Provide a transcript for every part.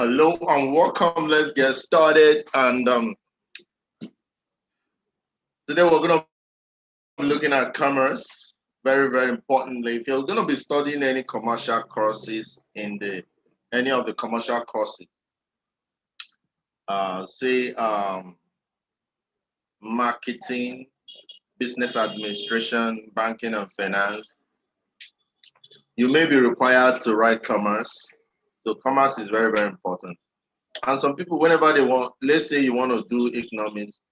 Hello and welcome. Let's get started. And today we're going to be looking at commerce. Very, very importantly, if you're going to be studying any commercial courses in any of the commercial courses, say marketing, business administration, banking and finance, you may be required to write commerce. So commerce is very, very important. And some people, whenever they want, let's say you want to do economics,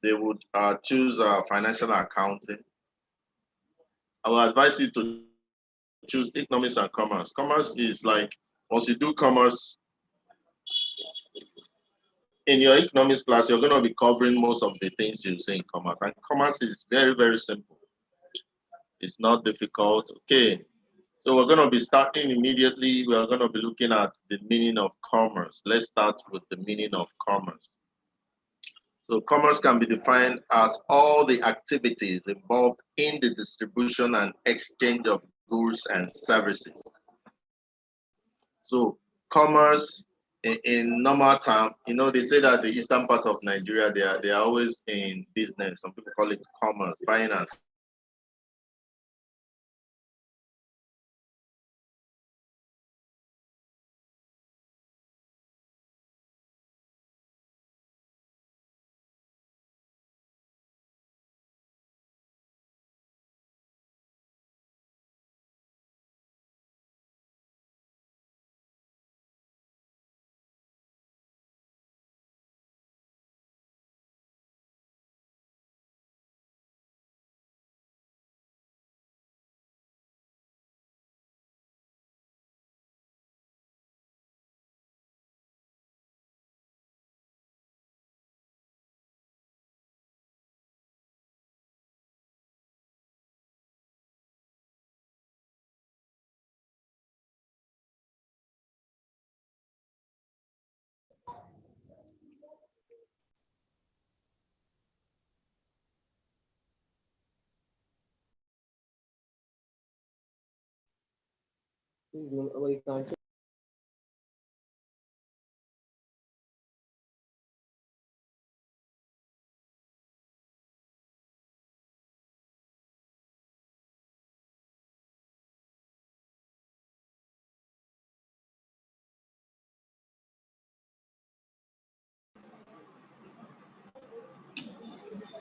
they would choose financial accounting. I will advise you to choose economics and commerce. Commerce is like, once you do commerce, in your economics class, you're going to be covering most of the things you say in commerce. And commerce is very, very simple. It's not difficult. Okay. So we're going to be starting immediately. We are going to be looking at the meaning of commerce. Let's start with the meaning of commerce. So commerce can be defined as all the activities involved in the distribution and exchange of goods and services. So commerce in normal term, they say that the eastern part of Nigeria, they are always in business. Some people call it commerce, buying and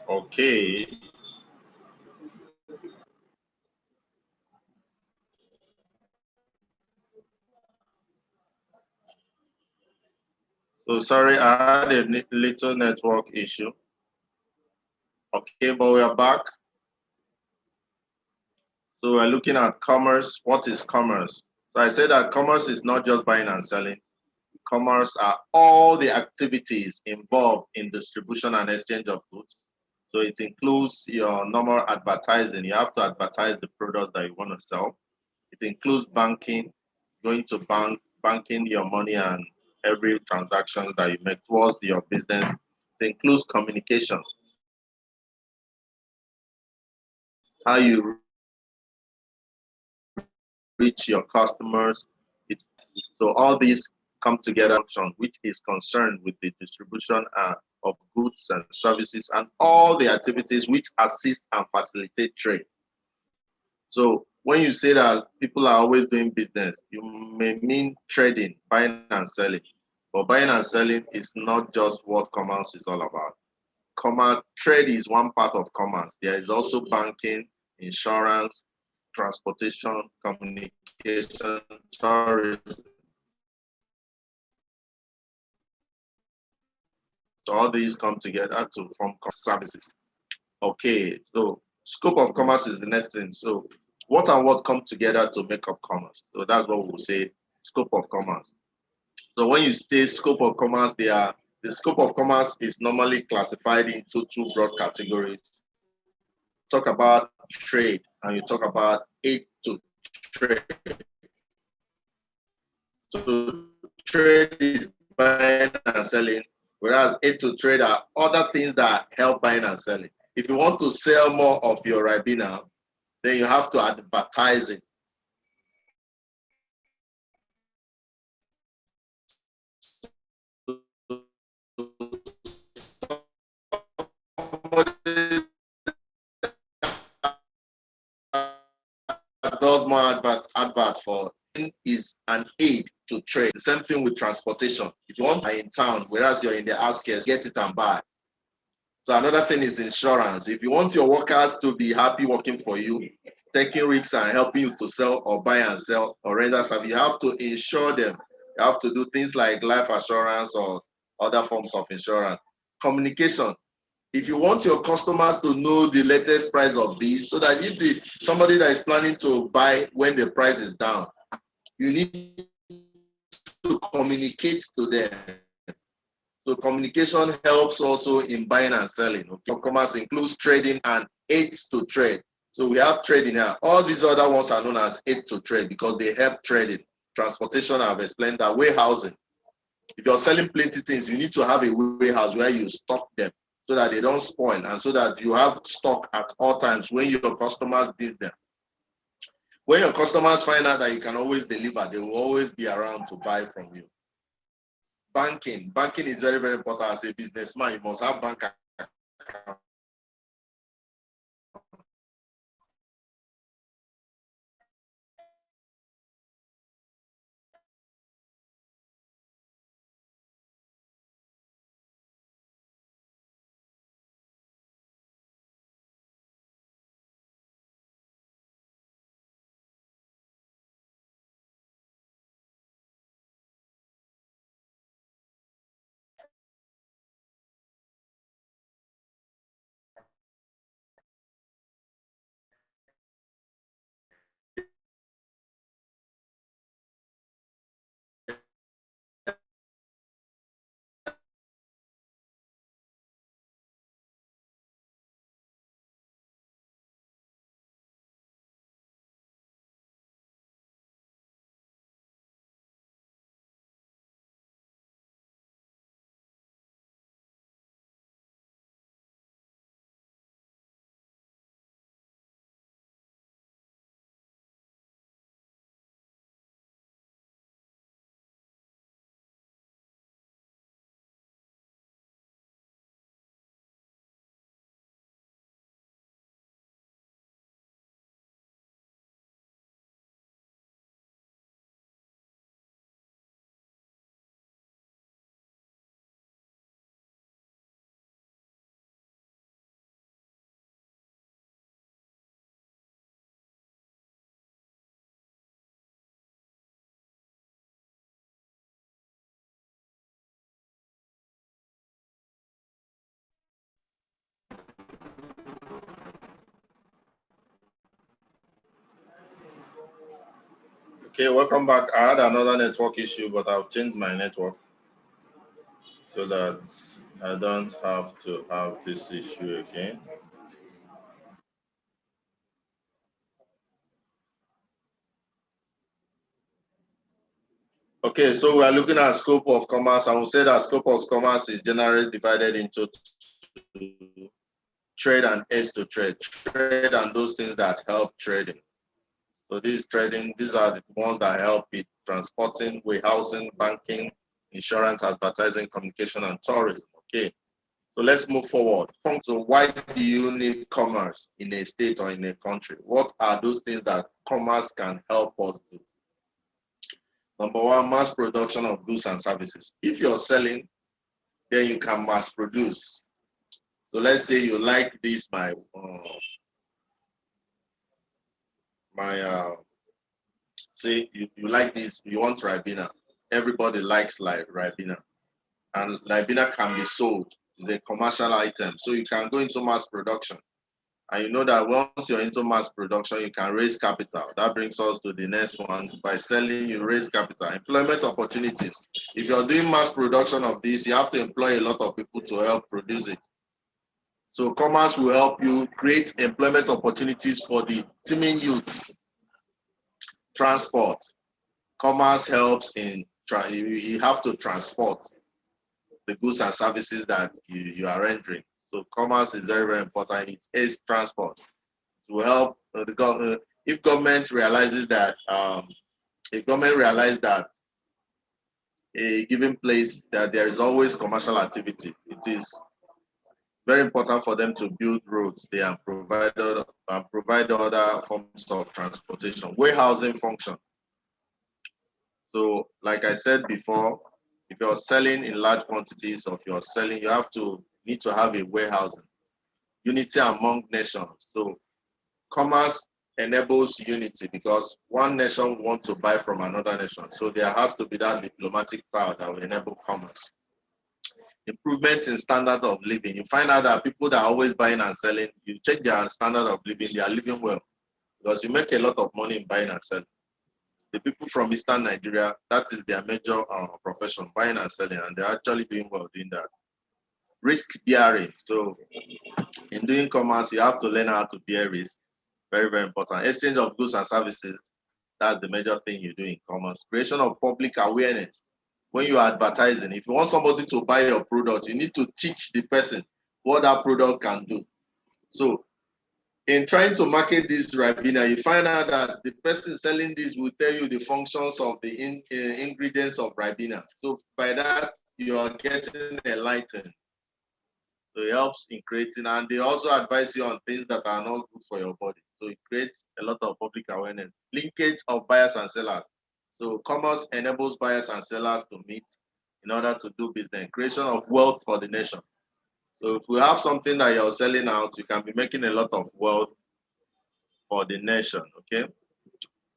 okay. So sorry, I had a little network issue. Okay, but we are back. So we're looking at commerce. What is commerce? So I said that commerce is not just buying and selling. Commerce are all the activities involved in distribution and exchange of goods. So it includes your normal advertising. You have to advertise the products that you want to sell. It includes banking, going to banking your money and every transaction that you make towards your business. It includes communication, how you reach your customers. So all these come together, which is concerned with the distribution of goods and services and all the activities which assist and facilitate trade. So when you say that people are always doing business, you may mean trading, buying and selling. But buying and selling is not just what commerce is all about. Commerce, trade is one part of commerce. There is also banking, insurance, transportation, communication, tourism. So all these come together to form services. Okay, so scope of commerce is the next thing. So what and what come together to make up commerce? So that's what we'll say, scope of commerce. So when you say scope of commerce, the scope of commerce is normally classified into two broad categories. Talk about trade and you talk about aid to trade. So trade is buying and selling, whereas aid to trade are other things that help buying and selling. If you want to sell more of your Ribena, then you have to advertise it. advert for is an aid to trade. The same thing with transportation. If you want to buy in town, whereas you're in the outskirts, get it and buy. So another thing is insurance. If you want your workers to be happy working for you, taking risks and helping you to sell or buy and sell or render service, you have to insure them. You have to do things like life assurance or other forms of insurance. Communication. If you want your customers to know the latest price of this, so that if somebody that is planning to buy when the price is down, you need to communicate to them. So communication helps also in buying and selling. Okay? Commerce includes trading and aids to trade. So we have trading here. All these other ones are known as aid to trade because they help trading. Transportation, I've explained that. Warehousing. If you're selling plenty things, you need to have a warehouse where you stock them so that they don't spoil and so that you have stock at all times when your customers need them. When your customers find out that you can always deliver, they will always be around to buy from you. Banking. Banking is very, very important. As a businessman, you must have bank account. Okay, welcome back. I had another network issue, but I've changed my network so that I don't have to have this issue again. Okay, so we are looking at scope of commerce, and we say that scope of commerce is generally divided into trade and aids to trade. Trade and those things that help trading. So this trading, these are the ones that help with transporting, warehousing, banking, insurance, advertising, communication, and tourism. Okay, so let's move forward. So why do you need commerce in a state or in a country? What are those things that commerce can help us do? Number one, mass production of goods and services. If you're selling, then you can mass produce. So let's say you like this, say you like this, you want Ribena. Everybody likes like Ribena. And Ribena can be sold. It's a commercial item. So you can go into mass production. And you know that once you're into mass production, you can raise capital. That brings us to the next one. By selling, you raise capital. Employment opportunities. If you're doing mass production of this, you have to employ a lot of people to help produce it. So commerce will help you create employment opportunities for the teeming youths. Transport. Commerce helps in, you have to transport the goods and services that you are rendering. So commerce is very, very important. It is transport to help the government. If government realizes that, if government realizes that a given place that there is always commercial activity, Very important for them to build roads there and provide other forms of transportation. Warehousing function. So, like I said before, if you're selling in large quantities, or if you're selling, you need to have a warehousing. Unity among nations. So, commerce enables unity because one nation wants to buy from another nation. So there has to be that diplomatic power that will enable commerce. Improvement in standard of living. You find out that people that are always buying and selling, you check their standard of living, they are living well because you make a lot of money in buying and selling. The people from Eastern Nigeria, that is their major profession, buying and selling, and they're actually doing well doing that. Risk bearing. So in doing commerce, you have to learn how to bear risk. Very, very important. Exchange of goods and services. That's the major thing you do in commerce. Creation of public awareness. When you are advertising, if you want somebody to buy your product, you need to teach the person what that product can do. So in trying to market this Ribena, you find out that the person selling this will tell you the functions of the ingredients of Ribena. So by that, you are getting enlightened. So it helps in creating, and they also advise you on things that are not good for your body. So it creates a lot of public awareness. Linkage of buyers and sellers. So commerce enables buyers and sellers to meet in order to do business. Creation of wealth for the nation. So if we have something that you're selling out, you can be making a lot of wealth for the nation, okay?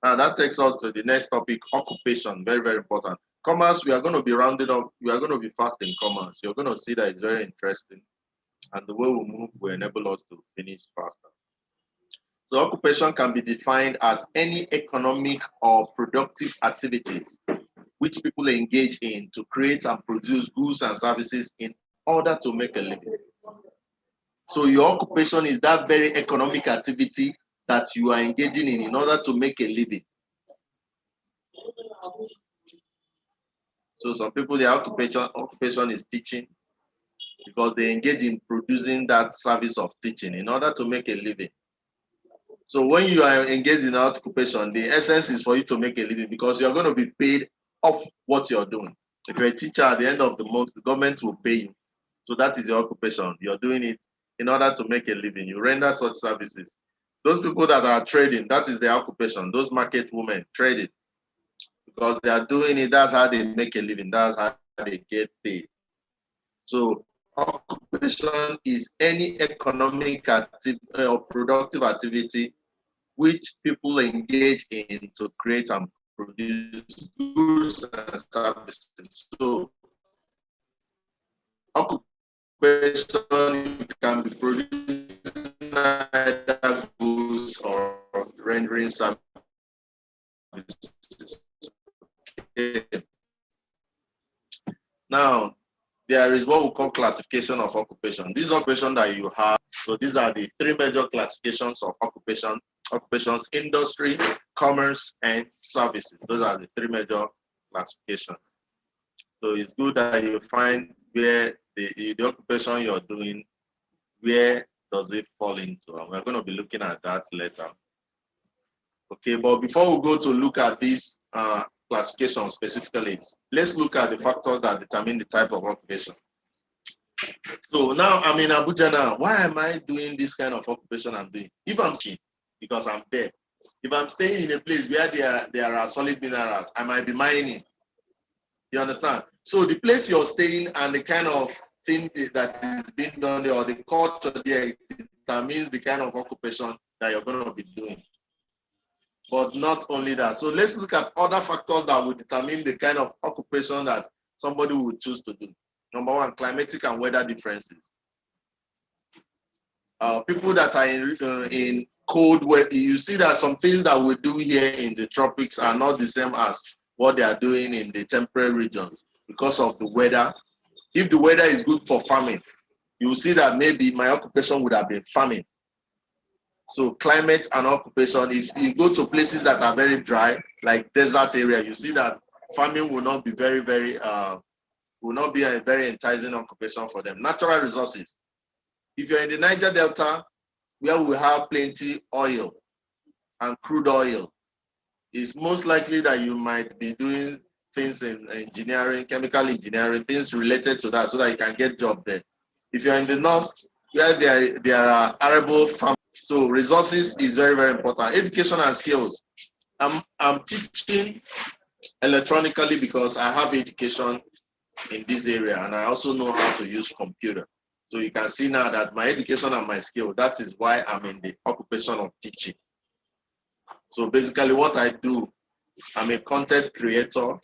Now that takes us to the next topic, occupation, very, very important. Commerce, we are going to be rounded up. We are going to be fast in commerce. You're going to see that it's very interesting. And the way we move will enable us to finish faster. So occupation can be defined as any economic or productive activities which people engage in to create and produce goods and services in order to make a living. So your occupation is that very economic activity that you are engaging in order to make a living. So some people, their occupation is teaching, because they engage in producing that service of teaching in order to make a living. So when you are engaged in occupation, the essence is for you to make a living because you're going to be paid off what you're doing. If you're a teacher, at the end of the month, the government will pay you. So that is your occupation. You're doing it in order to make a living. You render such services. Those people that are trading, that is their occupation. Those market women trading, because they are doing it. That's how they make a living. That's how they get paid. So occupation is any economic or productive activity which people engage in to create and produce goods and services. So occupation can be producing either goods or rendering services. Okay. Now, there is what we call classification of occupation. This occupation that you have, so these are the three major classifications of occupation: occupations, industry, commerce, and services. Those are the three major classifications. So it's good that you find where the occupation you're doing, where does it fall into? And we're going to be looking at that later. Okay, but before we go to look at this classification specifically, let's look at the factors that determine the type of occupation. So now I'm in Abuja now. Why am I doing this kind of occupation I'm doing? If I'm staying, because I'm there. If I'm staying in a place where there are solid minerals, I might be mining. You understand? So the place you're staying and the kind of thing that is being done there, or the culture there, determines the kind of occupation that you're going to be doing. But not only that. So let's look at other factors that will determine the kind of occupation that somebody would choose to do. Number one, climatic and weather differences. People that are in cold weather, you see that some things that we do here in the tropics are not the same as what they are doing in the temperate regions because of the weather. If the weather is good for farming, you will see that maybe my occupation would have been farming. So climate and occupation, if you go to places that are very dry, like desert area, you see that farming will not be will not be a very enticing occupation for them. Natural resources. If you're in the Niger Delta, where we have plenty oil and crude oil, it's most likely that you might be doing things in engineering, chemical engineering, things related to that, so that you can get job there. If you're in the north, where there are arable farm. So resources is very, very important. Education and skills. I'm teaching electronically because I have education in this area, and I also know how to use computer. So you can see now that my education and my skill, that is why I'm in the occupation of teaching. So basically what I do, I'm a content creator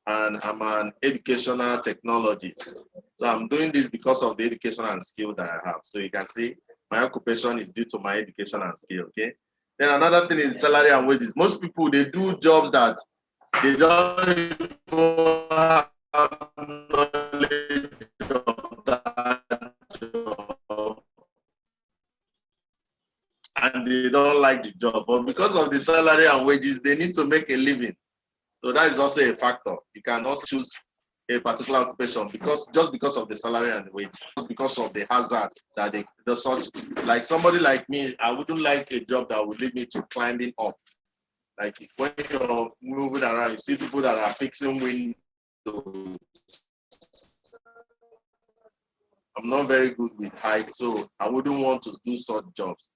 and I'm an educational technologist. So I'm doing this because of the education and skill that I have. So you can see my occupation is due to my education and skill, okay? Then another thing is salary and wages. Most people, they do jobs that they don't even have knowledge of that job, and they don't like the job. But because of the salary and wages, they need to make a living. So that is also a factor. You can also choose a particular occupation just because of the salary and the wage, because of the hazard that the such. Like somebody like me, I wouldn't like a job that would lead me to climbing up. Like when you're moving around, you see people that are fixing windows. I'm not very good with height, so I wouldn't want to do such jobs.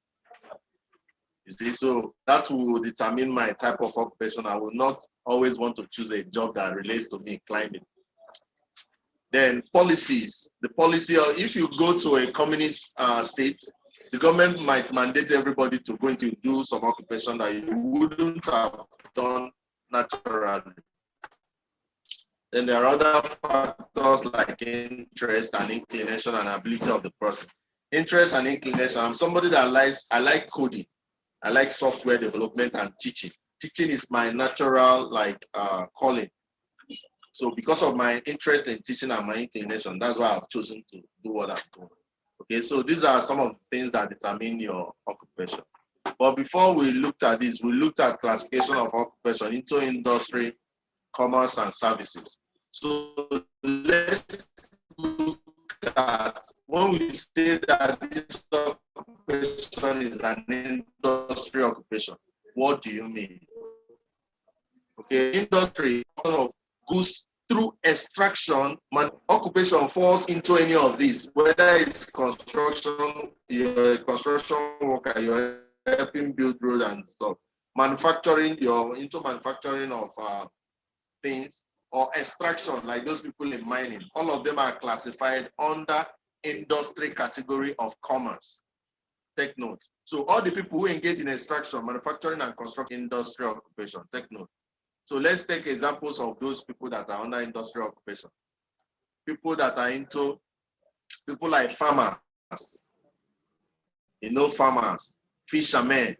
You see, so that will determine my type of occupation. I will not always want to choose a job that relates to me climbing. Then policies. The policy, if you go to a communist state, the government might mandate everybody to go into do some occupation that you wouldn't have done naturally. Then there are other factors like interest and inclination and ability of the person. Interest and inclination. I'm somebody that I like coding. I like software development and teaching. Teaching is my natural calling. So because of my interest in teaching and my inclination, that's why I've chosen to do what I'm doing. Okay, so these are some of the things that determine your occupation. But before we looked at this, we looked at classification of occupation into industry, commerce, and services. So let's look at when we say that this occupation is an industry occupation, what do you mean? Okay, industry of goods through extraction, occupation falls into any of these, whether it's construction, you're a construction worker, you're helping build road and stuff. Manufacturing, you're into manufacturing of things, or extraction, like those people in mining. All of them are classified under industry category of commerce. Take note. So all the people who engage in extraction, manufacturing, and construction industry occupation, take note. So let's take examples of those people that are under industrial occupation. People that are into, people like farmers, farmers, fishermen,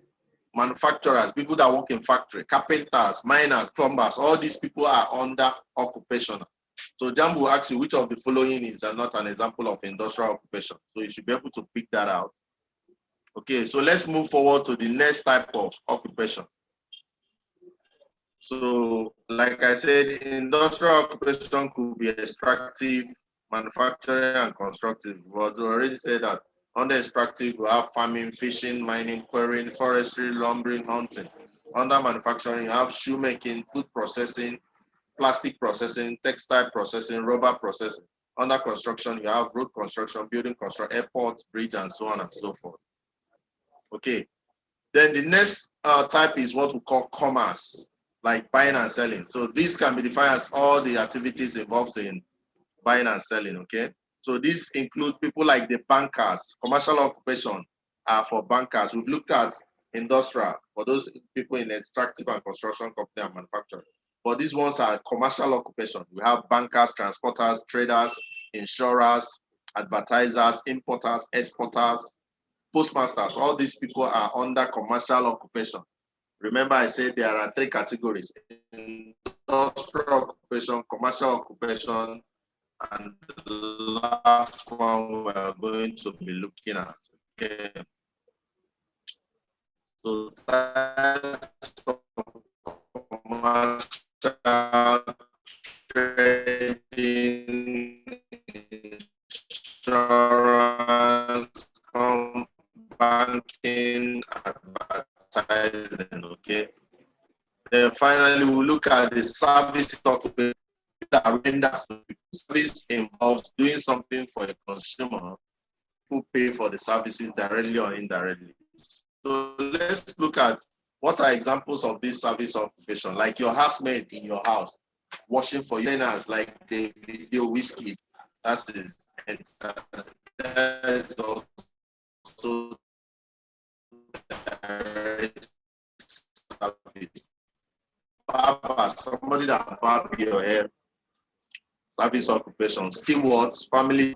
manufacturers, people that work in factory, carpenters, miners, plumbers, all these people are under occupation. So JAMB will ask you which of the following is not an example of industrial occupation. So you should be able to pick that out. Okay, so let's move forward to the next type of occupation. So, like I said, industrial occupation could be extractive, manufacturing, and constructive. We've already said that under extractive, we have farming, fishing, mining, quarrying, forestry, lumbering, hunting. Under manufacturing, you have shoemaking, food processing, plastic processing, textile processing, rubber processing. Under construction, you have road construction, building construction, airports, bridge, and so on and so forth. Okay. Then the next type is what we call commerce, like buying and selling. So this can be defined as all the activities involved in buying and selling, okay? So these include people like the bankers. Commercial occupation for bankers. We've looked at industrial, for those people in extractive and construction company and manufacturing. But these ones are commercial occupation. We have bankers, transporters, traders, insurers, advertisers, importers, exporters, postmasters. All these people are under commercial occupation. Remember, I said there are three categories: industrial occupation, commercial occupation, and the last one we're going to be looking at. Okay. So types of commercial, trading, insurance, banking, advertising, okay? Then finally, we'll look at the service occupation that renders service involves doing something for a consumer people pay for the services directly or indirectly. So let's look at what are examples of this service occupation, like your housemaid in your house, washing for your tenants, like the video whiskey. That's his. That is also direct service. Barber, somebody that barb your hair, service occupation. Stewards, family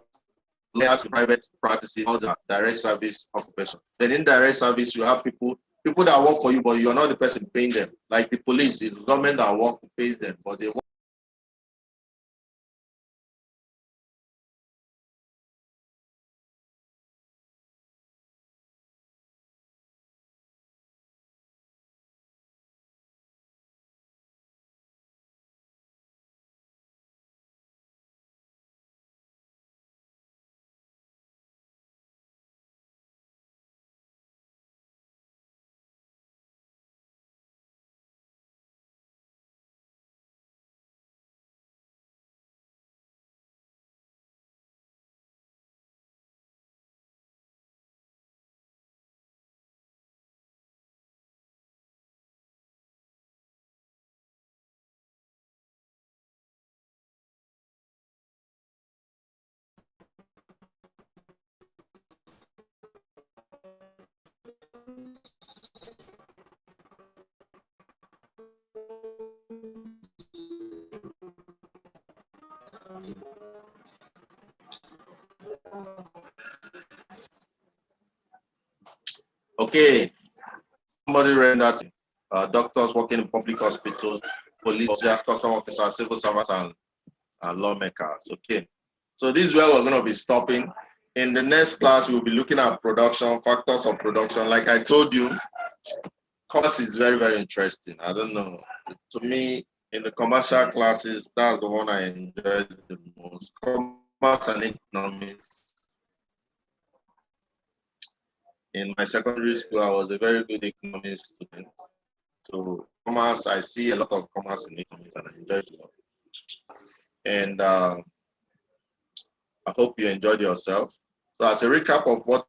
lawyers, private practices, all the direct service occupation. Then indirect service, you have people that work for you, but you're not the person paying them. Like the police, it's government that work pays them, but they work. Okay, somebody ran that. Doctors working in public hospitals, police officers, custom officers, civil servants, and lawmakers. Okay, so this is where we're going to be stopping. In the next class, we'll be looking at production, factors of production. Like I told you, course is very, very interesting. I don't know. To me, in the commercial classes, that's the one I enjoyed the most. Commerce and economics. In my secondary school, I was a very good economics student. So commerce, I see a lot of commerce in economics, and I enjoy it a lot. And I hope you enjoyed yourself. So as a recap of what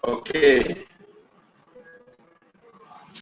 okay.